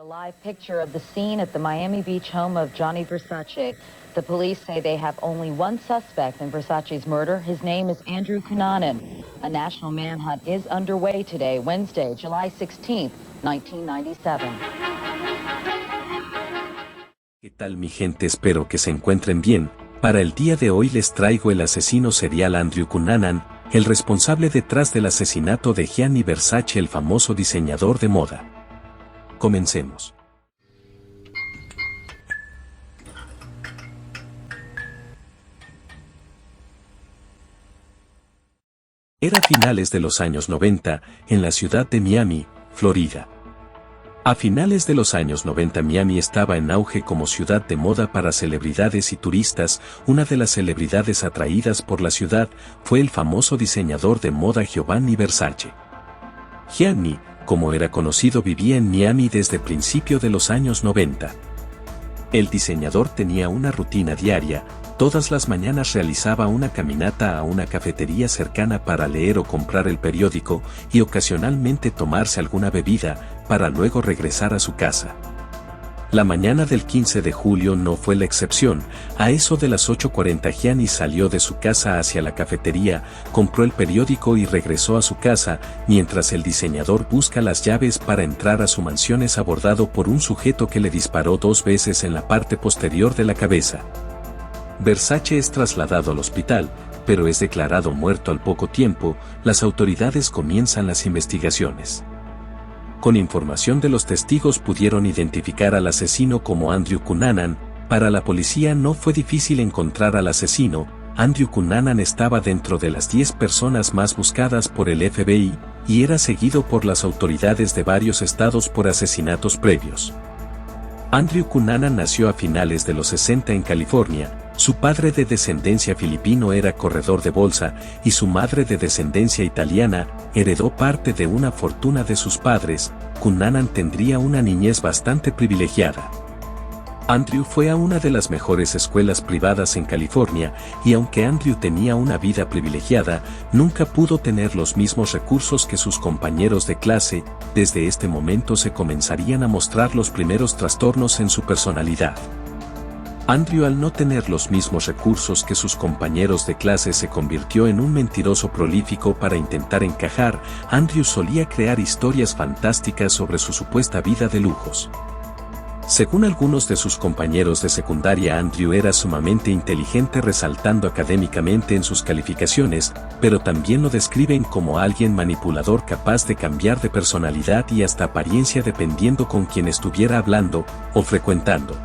A live picture of the scene at the Miami Beach home of Gianni Versace. The police say they have only one suspect in Versace's murder. His name is Andrew Cunanan. A national manhunt is underway today, Wednesday, July 16th, 1997. ¿Qué tal, mi gente? Espero que se encuentren bien. Para el día de hoy les traigo el asesino serial Andrew Cunanan, el responsable detrás del asesinato de Gianni Versace, el famoso diseñador de moda. Comencemos. Era finales de los años 90, en la ciudad de Miami, Florida. A finales de los años 90 Miami estaba en auge como ciudad de moda para celebridades y turistas. Una de las celebridades atraídas por la ciudad fue el famoso diseñador de moda Giovanni Versace. Gianni, como era conocido, vivía en Miami desde principio de los años 90. El diseñador tenía una rutina diaria. Todas las mañanas realizaba una caminata a una cafetería cercana para leer o comprar el periódico y ocasionalmente tomarse alguna bebida, para luego regresar a su casa. La mañana del 15 de julio no fue la excepción. A eso de las 8:40 Gianni salió de su casa hacia la cafetería, compró el periódico y regresó a su casa, mientras el diseñador busca las llaves para entrar a su mansión. Es abordado por un sujeto que le disparó 2 veces en la parte posterior de la cabeza. Versace es trasladado al hospital, pero es declarado muerto al poco tiempo. Las autoridades comienzan las investigaciones. Con información de los testigos pudieron identificar al asesino como Andrew Cunanan. Para la policía no fue difícil encontrar al asesino. Andrew Cunanan estaba dentro de las 10 personas más buscadas por el FBI, y era seguido por las autoridades de varios estados por asesinatos previos. Andrew Cunanan nació a finales de los 60 en California. Su padre, de descendencia filipino, era corredor de bolsa, y su madre, de descendencia italiana, heredó parte de una fortuna de sus padres. Cunanan tendría una niñez bastante privilegiada. Andrew fue a una de las mejores escuelas privadas en California, y aunque Andrew tenía una vida privilegiada, nunca pudo tener los mismos recursos que sus compañeros de clase. Desde este momento se comenzarían a mostrar los primeros trastornos en su personalidad. Andrew, al no tener los mismos recursos que sus compañeros de clase, se convirtió en un mentiroso prolífico para intentar encajar. Andrew solía crear historias fantásticas sobre su supuesta vida de lujos. Según algunos de sus compañeros de secundaria, Andrew era sumamente inteligente, resaltando académicamente en sus calificaciones, pero también lo describen como alguien manipulador, capaz de cambiar de personalidad y hasta apariencia dependiendo con quién estuviera hablando o frecuentando.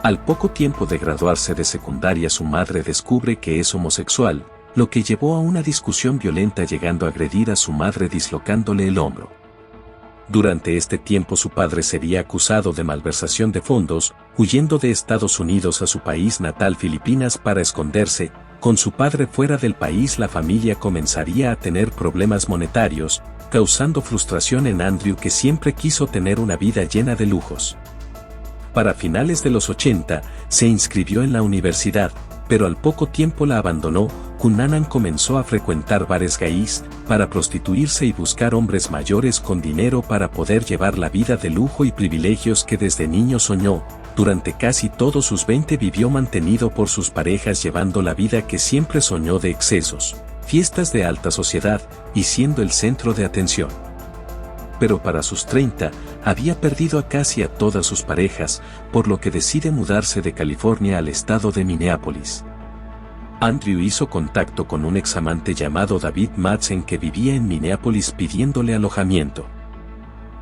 Al poco tiempo de graduarse de secundaria, su madre descubre que es homosexual, lo que llevó a una discusión violenta, llegando a agredir a su madre dislocándole el hombro. Durante este tiempo su padre sería acusado de malversación de fondos, huyendo de Estados Unidos a su país natal, Filipinas, para esconderse. Con su padre fuera del país, la familia comenzaría a tener problemas monetarios, causando frustración en Andrew, que siempre quiso tener una vida llena de lujos. Para finales de los 80, se inscribió en la universidad, pero al poco tiempo la abandonó. Cunanan comenzó a frecuentar bares gays para prostituirse y buscar hombres mayores con dinero para poder llevar la vida de lujo y privilegios que desde niño soñó. Durante casi todos sus 20 vivió mantenido por sus parejas, llevando la vida que siempre soñó de excesos, fiestas de alta sociedad y siendo el centro de atención. Pero para sus 30, había perdido a casi a todas sus parejas, por lo que decide mudarse de California al estado de Minneapolis. Andrew hizo contacto con un examante llamado David Madsen, que vivía en Minneapolis, pidiéndole alojamiento.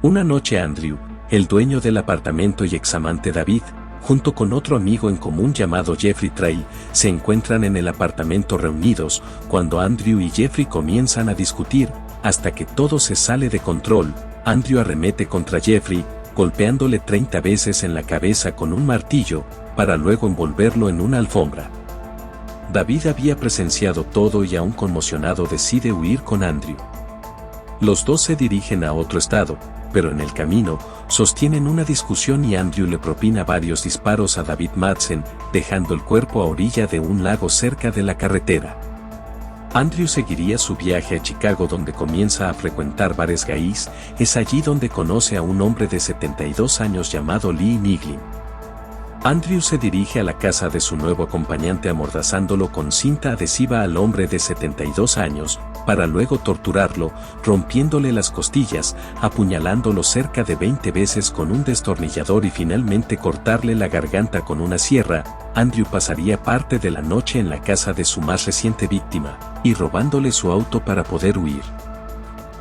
Una noche Andrew, el dueño del apartamento, y examante David, junto con otro amigo en común llamado Jeffrey Trey, se encuentran en el apartamento reunidos, cuando Andrew y Jeffrey comienzan a discutir, hasta que todo se sale de control. Andrew arremete contra Jeffrey, golpeándole 30 veces en la cabeza con un martillo, para luego envolverlo en una alfombra. David había presenciado todo y, aún conmocionado, decide huir con Andrew. Los dos se dirigen a otro estado, pero en el camino sostienen una discusión y Andrew le propina varios disparos a David Madsen, dejando el cuerpo a orilla de un lago cerca de la carretera. Andrew seguiría su viaje a Chicago, donde comienza a frecuentar bares gays. Es allí donde conoce a un hombre de 72 años llamado Lee Niglin. Andrew se dirige a la casa de su nuevo acompañante amordazándolo con cinta adhesiva al hombre de 72 años, para luego torturarlo, rompiéndole las costillas, apuñalándolo cerca de 20 veces con un destornillador y finalmente cortarle la garganta con una sierra. Andrew pasaría parte de la noche en la casa de su más reciente víctima, y robándole su auto para poder huir.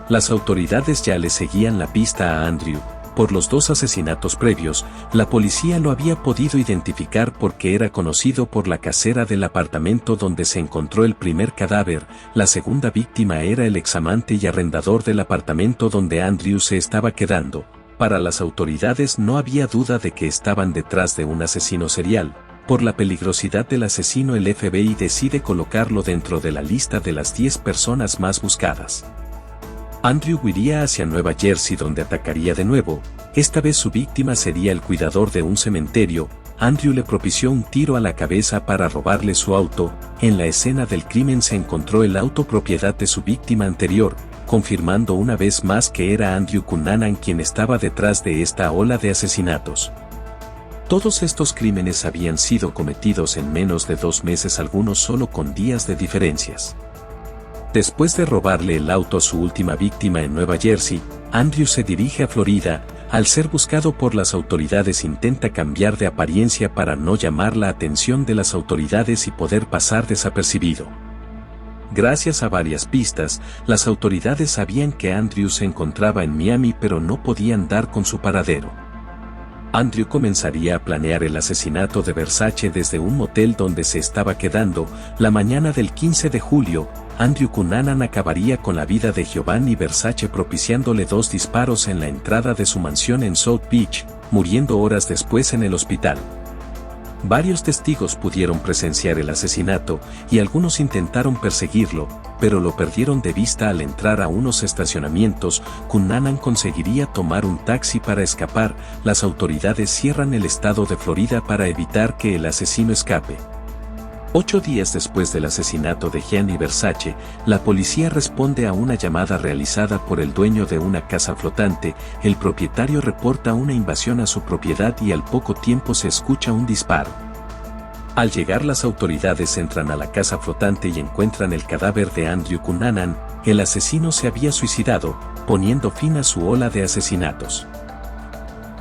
Las autoridades ya le seguían la pista a Andrew. Por los 2 asesinatos previos, la policía lo había podido identificar porque era conocido por la casera del apartamento donde se encontró el primer cadáver. La segunda víctima era el examante y arrendador del apartamento donde Andrew se estaba quedando. Para las autoridades no había duda de que estaban detrás de un asesino serial. Por la peligrosidad del asesino, el FBI decide colocarlo dentro de la lista de las 10 personas más buscadas. Andrew huiría hacia Nueva Jersey, donde atacaría de nuevo. Esta vez su víctima sería el cuidador de un cementerio. Andrew le propició un tiro a la cabeza para robarle su auto. En la escena del crimen se encontró el auto propiedad de su víctima anterior, confirmando una vez más que era Andrew Cunanan quien estaba detrás de esta ola de asesinatos. Todos estos crímenes habían sido cometidos en menos de 2 meses, algunos solo con días de diferencias. Después de robarle el auto a su última víctima en Nueva Jersey, Andrew se dirige a Florida. Al ser buscado por las autoridades, intenta cambiar de apariencia para no llamar la atención de las autoridades y poder pasar desapercibido. Gracias a varias pistas, las autoridades sabían que Andrew se encontraba en Miami, pero no podían dar con su paradero. Andrew comenzaría a planear el asesinato de Versace desde un motel donde se estaba quedando. La mañana del 15 de julio, Andrew Cunanan acabaría con la vida de Giovanni Versace propiciándole 2 disparos en la entrada de su mansión en South Beach, muriendo horas después en el hospital. Varios testigos pudieron presenciar el asesinato y algunos intentaron perseguirlo, pero lo perdieron de vista al entrar a unos estacionamientos. Cunanan conseguiría tomar un taxi para escapar. Las autoridades cierran el estado de Florida para evitar que el asesino escape. 8 días después del asesinato de Gianni Versace, la policía responde a una llamada realizada por el dueño de una casa flotante. El propietario reporta una invasión a su propiedad y al poco tiempo se escucha un disparo. Al llegar, las autoridades entran a la casa flotante y encuentran el cadáver de Andrew Cunanan. El asesino se había suicidado, poniendo fin a su ola de asesinatos.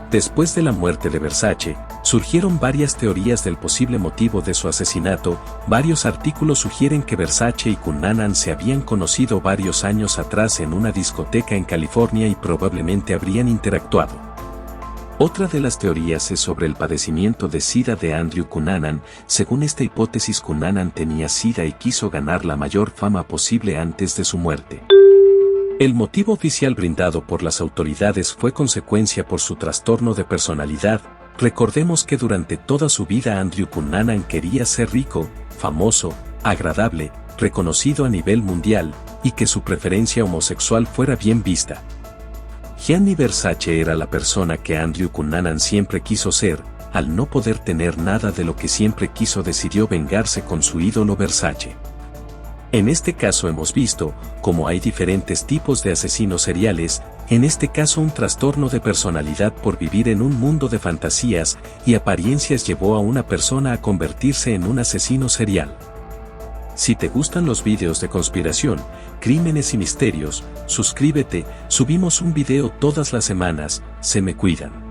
Después de la muerte de Versace, surgieron varias teorías del posible motivo de su asesinato. Varios artículos sugieren que Versace y Cunanan se habían conocido varios años atrás en una discoteca en California y probablemente habrían interactuado. Otra de las teorías es sobre el padecimiento de SIDA de Andrew Cunanan. Según esta hipótesis, Cunanan tenía SIDA y quiso ganar la mayor fama posible antes de su muerte. El motivo oficial brindado por las autoridades fue consecuencia por su trastorno de personalidad. Recordemos que durante toda su vida Andrew Cunanan quería ser rico, famoso, agradable, reconocido a nivel mundial, y que su preferencia homosexual fuera bien vista. Gianni Versace era la persona que Andrew Cunanan siempre quiso ser. Al no poder tener nada de lo que siempre quiso, decidió vengarse con su ídolo Versace. En este caso hemos visto cómo hay diferentes tipos de asesinos seriales, en este caso un trastorno de personalidad por vivir en un mundo de fantasías y apariencias llevó a una persona a convertirse en un asesino serial. Si te gustan los videos de conspiración, crímenes y misterios, suscríbete, subimos un video todas las semanas. Se me cuidan.